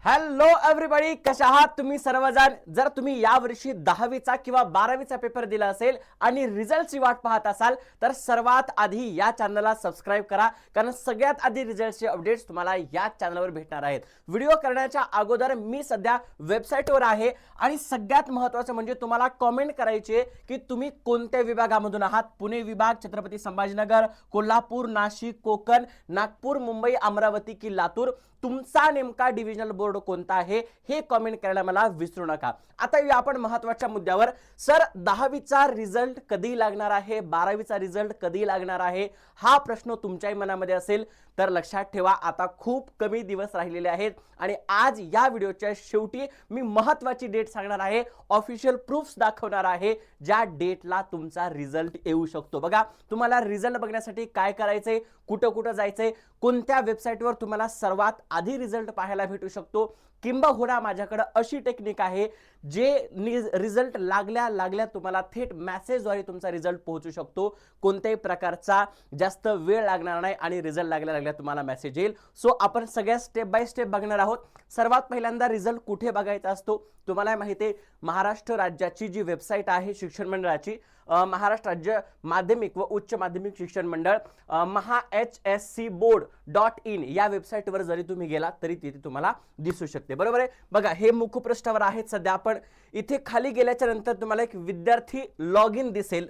Hello everybody, कशा आहात तुम्ही सर्वजण? जर तुम्ही यावर्षी 10वीचा किंवा 12वीचा पेपर दिला असेल आणि रिझल्टची वाट पाहत असाल तर सर्वात आधी या चॅनलला सबस्क्राइब करा, कारण सगळ्यात आधी रिझल्टचे अपडेट्स तुम्हाला या चॅनलवर भेटणार आहेत. व्हिडिओ करण्याच्या अगोदर मी सध्या वेबसाईटवर आहे आणि सगळ्यात महत्त्वाचं म्हणजे तुम्हाला कमेंट करायची आहे की तुम्ही कोणत्या विभागामधून आहात. पुणे विभाग, छत्रपती संभाजीनगर, कोल्हापूर, नाशिक, कोकण, नागपूर, मुंबई, अमरावती की लातूर, तुमचा नेमका डिव्हिजनल बोर्ड कोणता आहे हे कमेंट करायला मला विसरू नका. आता येऊया आपण महत्त्वाच्या मुद्द्यावर. सर, 10वीचा रिझल्ट कधी लागणार आहे, 12वीचा रिझल्ट कधी लागणार आहे, हा प्रश्न तुमच्याही मनामध्ये असेल तर लक्षात ठेवा, आता खूप कमी दिवस राहिलेले आहेत आणि आज या व्हिडिओच्या शेवटी मी महत्त्वाची डेट सांगणार आहे, ऑफिशियल प्रूफ्स दाखवणार आहे ज्या डेटला तुमचा रिझल्ट येऊ शकतो. बघा, तुम्हाला रिझल्ट बघण्यासाठी काय करायचंय, कुठं जायचंय, कोणत्या वेबसाईटवर तुम्हाला सर्वात आधी रिझल्ट पाहायला भेटू शकतो, किंबहुना माझ्याकडे अशी टेक्निक आहे जे रिझल्ट लागल्या तुम्हाला थेट मेसेजद्वारे तुमचा रिझल्ट पोहोचू शकतो. कोणत्याही प्रकारचा जास्त वेळ लागणार नाही आणि रिझल्ट लागल्या तुम्हाला मेसेज येईल. सो आपण सगळ्या स्टेप बाय स्टेप बघणार आहोत. सर्वात पहिल्यांदा रिझल्ट कुठे बघायचा असतो तुम्हाला माहिती आहे, महाराष्ट्र राज्याची जी वेबसाईट आहे शिक्षण मंडळाची, महाराष्ट्र राज्य माध्यमिक व उच्च माध्यमिक शिक्षण मंडळ, mahscboard.in या वेबसाईटवर जरी तुम्ही गेला तरी तिथे तुम्हाला दिसू शकते. बरोबर आहे. बघा, हे मुखपृष्ठावर आहेत सध्या. आपण इथे खाली गेल्याच्या नंतर तुम्हाला एक विद्यार्थी लॉग इन दिसेल.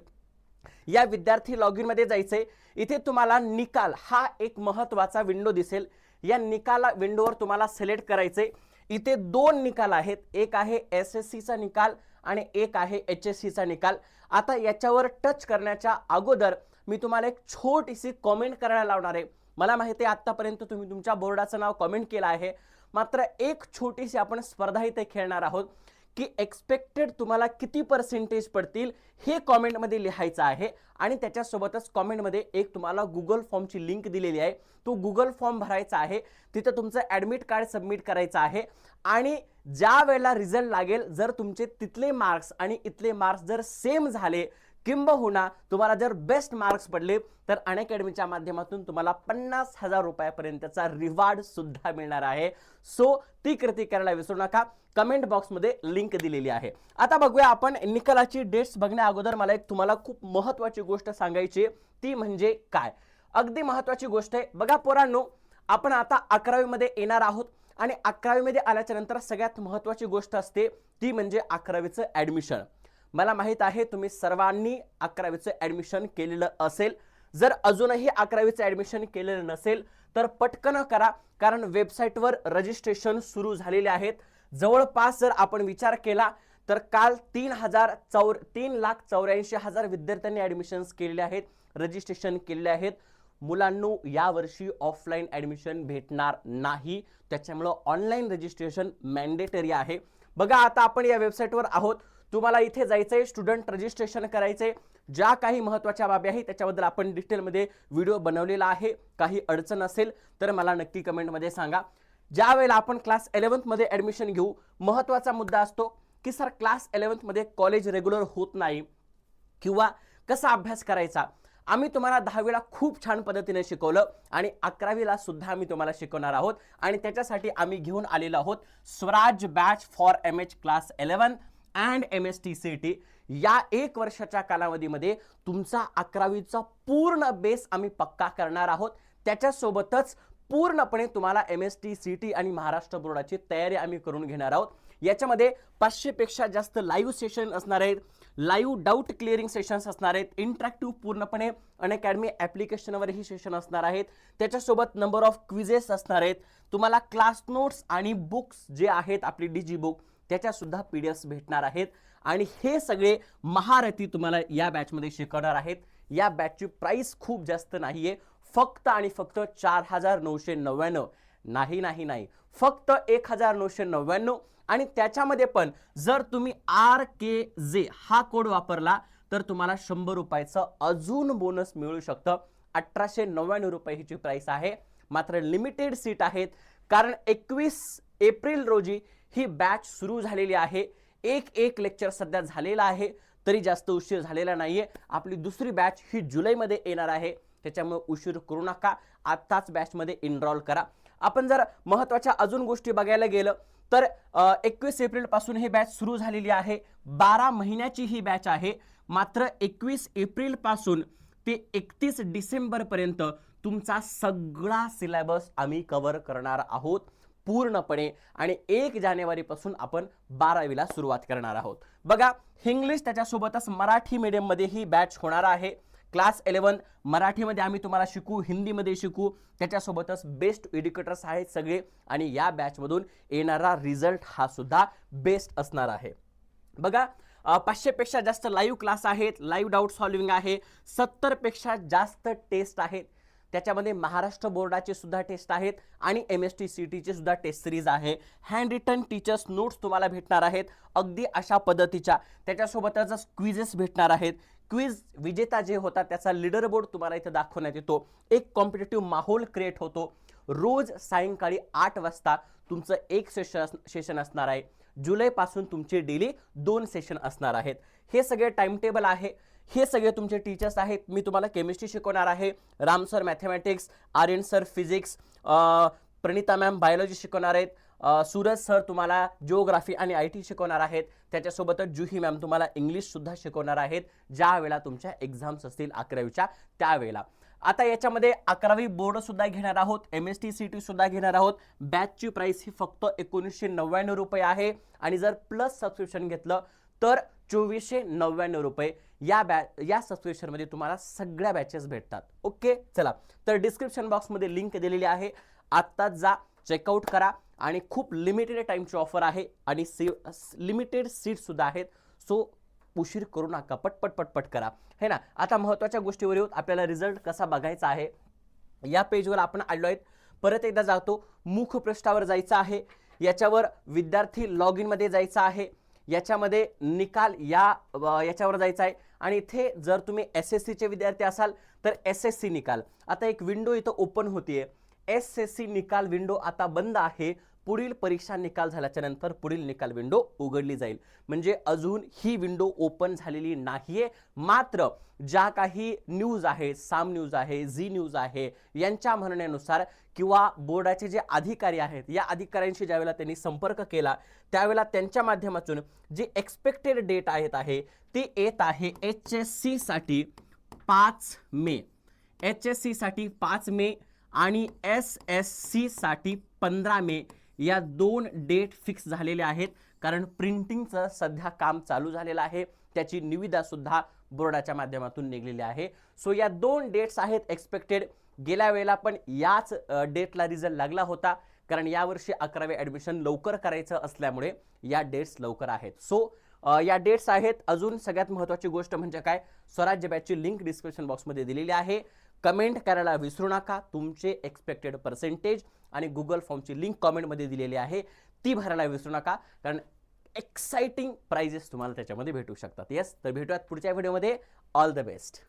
या विद्यार्थी लॉग इन मध्ये जायचंय. इथे तुम्हाला निकाल हा एक महत्त्वाचा विंडो दिसेल. या निकाला विंडोवर तुम्हाला सिलेक्ट करायचंय. इथे दोन निकाल आहेत, एक आहे SSC चा निकाल आणि एक आहे HSC चा निकाल. आता याच्यावर टच करण्याच्या अगोदर मी तुम्हाला एक छोटीशी कमेंट करायला लावणार आहे. मला माहिती आहे आतापर्यंत तुम्ही तुमच्या बोर्डाचं नाव कमेंट केलं आहे, मात्र एक छोटीशी आपण स्पर्धा इथे खेळणार आहोत की एक्सपेक्टेड तुम्हाला किती पर्सेंटेज पडतील हे कमेंटमध्ये लिहायचं आहे. आणि त्याच्यासोबतच कमेंटमध्ये एक तुम्हाला गुगल फॉर्मची लिंक दिलेली आहे, तो गुगल फॉर्म भरायचा आहे. तिथं तुमचं ॲडमिट कार्ड सबमिट करायचं आहे आणि ज्या वेळेला रिझल्ट लागेल, जर तुमचे तिथले मार्क्स आणि इथले मार्क्स जर सेम झाले, किंबहुना तुम्हाला जर बेस्ट मार्क्स पडले, तर अनअकॅडमीच्या माध्यमातून तुम्हाला 50,000 रुपयापर्यंतचा रिवॉर्ड सुद्धा मिळणार आहे. सो ती कृती करायला विसरू नका. कमेंट बॉक्समध्ये लिंक दिलेली आहे. आता बघूया आपण निकालाची डेट्स बघण्या अगोदर मला एक तुम्हाला खूप महत्त्वाची गोष्ट सांगायची, ती म्हणजे काय, अगदी महत्त्वाची गोष्ट आहे. बघा पोरांनो, आपण आता 11वी मध्ये येणार आहोत आणि 11वी मध्ये आल्याच्या नंतर सगळ्यात महत्त्वाची गोष्ट असते ती म्हणजे 11वीचं ॲडमिशन. मला माहित आहे तुम्ही सर्वांनी 11वीचं ॲडमिशन केलेलं असेल. जर अजूनही 11वीचं ॲडमिशन केलेलं नसेल तर पटकन करा, कारण वेबसाईटवर रजिस्ट्रेशन सुरू झालेले आहेत. जवळपास जर आपण विचार केला तर काल 3,84,000 विद्यार्थ्यांनी ॲडमिशन्स केलेले आहेत, रजिस्ट्रेशन केलेले आहेत. मुलांनो, यावर्षी ऑफलाईन ॲडमिशन भेटणार नाही, त्याच्यामुळं ऑनलाईन रजिस्ट्रेशन मॅन्डेटरी आहे. बघा, आता आपण या वेबसाईटवर आहोत. तुम्हाला इथे जायचंय, स्टुडंट रजिस्ट्रेशन करायचंय. ज्या काही महत्त्वाच्या बाबी आहेत त्याच्याबद्दल आपण डिटेलमध्ये व्हिडिओ बनवलेला आहे. काही अडचण असेल तर मला नक्की कमेंटमध्ये सांगा. ज्या वेळेला आपण क्लास 11th मध्ये ॲडमिशन घेऊ, महत्त्वाचा मुद्दा असतो की सर क्लास 11th मध्ये कॉलेज रेग्युलर होत नाही किंवा कसा अभ्यास करायचा. आम्ही तुम्हाला 10वीला खूप छान पद्धतीने शिकवलं आणि 11वीला सुद्धा आम्ही तुम्हाला शिकवणार आहोत आणि त्याच्यासाठी आम्ही घेऊन आलेलो आहोत Swaraj batch for MH class 11 and MSTCT. या 1 वर्षाच्या कालावधीमध्ये तुमचा 11वीचा पूर्ण बेस आम्ही पक्का करणार आहोत. त्याच्यासोबतच पूर्णपणे तुम्हाला MSTCT आणि महाराष्ट्र बोर्डाची तयारी आम्ही करून घेणार आहोत. याच्यामध्ये 500 पेक्षा जास्त लाईव्ह सेशन असणार आहेत, लाईव्ह डाऊट क्लिअरिंग सेशन्स असणार आहेत, इंटरॅक्टिव्ह पूर्णपणे अनअकॅडमी ॲप्लिकेशनवरही सेशन असणार आहेत. त्याच्यासोबत नंबर ऑफ क्विजेस असणार आहेत. तुम्हाला क्लास नोट्स आणि बुक्स जे आहेत आपली DG बुक त्याच्या सुद्धा PDFs भेटणार आहेत आणि हे सगळे महारथी तुम्हाला या बॅचमध्ये शिकवणार आहेत. या बॅचची प्राइस खूप जास्त नाहीये, फक्त आणि फक्त 4,999. नाही, फक्त 1,999. आणि त्याच्यामध्ये पण जर तुम्ही RKJ हा कोड वापरला तर तुम्हाला 100 रुपयाचं अजून बोनस मिळू शकतं. 1,899 रुपये हिची प्राइस आहे. मात्र लिमिटेड सीट आहेत, कारण 21 एप्रिल रोजी ही बॅच सुरू झालेली आहे. एक लेक्चर सध्या झालेला आहे, तरी जास्त उशीर झालेला नाहीये. आपली दुसरी बॅच ही जुलैमध्ये येणार आहे, त्याच्यामुळे उशीर करू नका, आत्ताच बॅचमध्ये एनरोल करा. आपण जर महत्त्वाच्या अजून गोष्टी बघायला गेलं तर 21 एप्रिल पासून ही बॅच सुरू झालेली आहे. 12 महिन्याची ही बॅच आहे. मात्र 21 एप्रिल पासून ते 31 डिसेंबर पर्यंत तुमचा सगळा सिलेबस आम्ही कव्हर करणार आहोत पूर्णपणे. आणि 1 जानेवारी पासून आपण 12वीला सुरुवात करणार आहोत. बघा, इंग्लिश त्याच्यासोबतच मराठी मीडियम मध्ये ही बॅच होणार आहे. क्लास 11 मराठीमध्ये आम्ही तुम्हाला शिकू, हिंदीमध्ये शिकू, त्याच्यासोबतच बेस्ट एज्युकेटर्स आहेत सगळे. आणि या बॅचमधून येणारा रिझल्ट हा सुद्धा बेस्ट असणार आहे. बघा, 500 पेक्षा जास्त लाईव्ह क्लास आहेत, लाईव्ह डाऊट सॉल्विंग आहे, 70 पेक्षा जास्त टेस्ट आहेत. त्याच्यामध्ये महाराष्ट्र बोर्डाचे सुद्धा टेस्ट आहेत आणि MST चे सुद्धा टेस्ट सिरीज आहे. हँड रिटन टीचर्स नोट्स तुम्हाला भेटणार आहेत अगदी अशा पद्धतीच्या. त्याच्यासोबतच क्विजेस भेटणार आहेत. क्विज विजेता जे होता त्याचा लीडर बोर्ड तुम्हाला इथे दाखवण्यात येतो. एक कॉम्पिटिटिव्ह माहोल क्रिएट होतो. रोज सायंकाळी 8 वाजता तुमचं एक सेशन असणार आहे. जुलैपासून तुमचे डेली 2 सेशन असणार आहेत. हे सगळे टाइम टेबल आहे. हे सगळे तुमचे टीचर्स आहेत. मी तुम्हाला केमिस्ट्री शिकवणार आहे, Ram sir mathematics, Aryan sir physics, Pranita ma'am biology शिकवणार आहेत, सूरज सर तुम्हाला जिओग्राफी आणि IT शिकवणार आहेत. त्याच्यासोबतच जुही मॅम तुम्हाला इंग्लिश सुद्धा शिकवणार आहेत ज्या वेळेला तुमच्या एक्झाम्स असतील 11वीच्या त्यावेळेला. आता याच्यामध्ये 11वी बोर्ड सुद्धा घेणार आहोत, MST सुद्धा घेणार आहोत. बॅचची प्राइस ही फक्त 1999 रुपये आहे आणि जर प्लस सबस्क्रिप्शन घेतलं तर 2499 रुपये. या सबस्क्रिप्शन मध्ये तुम्हाला सगळ्या बॅचेस भेटतात. ओके, चला तर डिस्क्रिप्शन बॉक्स मध्ये लिंक दिलेली आहे. आत्ताच जा, चेकआउट करा. आणि खूप लिमिटेड टाइमची ऑफर आहे आणि लिमिटेड सीट सुद्धा आहेत. सो उशीर करू नका, पटपट पटपट करा, है ना. आता महत्त्वाच्या गोष्टीवर येऊ. आपल्याला रिझल्ट कसा बघायचा आहे. या पेजवर आपण आलो आहेत. परत एकदा जातो, मुखपृष्ठावर जायचं आहे. याच्यावर विद्यार्थी लॉग इन मध्ये जायचं आहे. याच्यामध्ये निकाल याच्यावर जायचं आहे. आणि इथे जर तुम्ही SSC चे विद्यार्थी असाल तर SSC निकाल. आता एक विंडो इथं ओपन होतीये. SSC निकाल विंडो आता बंद आहे. पुढील परीक्षा निकाल झाल्याच्या नंतर पुढील निकाल विंडो उघडली जाईल. म्हणजे अजून ही विंडो ओपन झालेली नाहीये. मात्र ज्या काही न्यूज आहे, साम न्यूज आहे, झी न्यूज आहे, यांच्या म्हणण्यानुसार किंवा बोर्डाचे जे अधिकारी आहेत या अधिकाऱ्यांशी ज्यावेळेला त्यांनी संपर्क केला त्यावेळेला त्यांच्या माध्यमातून जी एक्सपेक्टेड डेट आहे ती येत आहे HSC साठी 5 मे, HSC साठी 5 मे आणि SSC साठी 15 मे. या 2 डेट फिक्स झालेल्या आहेत. कारण प्रिंटिंगचं सध्या काम चालू झालेलं आहे. त्याची निविदा सुद्धा बोर्डाच्या माध्यमातून निघलेली आहे. सो या 2 डेट्स आहेत एक्सपेक्टेड. गेल्या वेळेला पण याच डेटला रिझल्ट लागला होता. कारण यावर्षी 11वी ॲडमिशन लवकर करायचं असल्यामुळे या डेट्स लवकर आहेत. सो या डेट्स आहेत. अजून सगळ्यात महत्त्वाची गोष्ट म्हणजे काय, स्वराज्य बॅचची लिंक डिस्क्रिप्शन बॉक्समध्ये दिलेली आहे. कमेंट करायला विसरू नका. तुमचे एक्सपेक्टेड पर्सेंटेज आणि गुगल फॉर्मची लिंक कमेंटमध्ये दिलेली आहे, ती भरायला विसरू नका. कारण एक्साइटिंग प्राइजेस तुम्हाला त्याच्यामध्ये भेटू शकतात. येस, तर भेटूयात पुढच्या व्हिडिओमध्ये. All the best.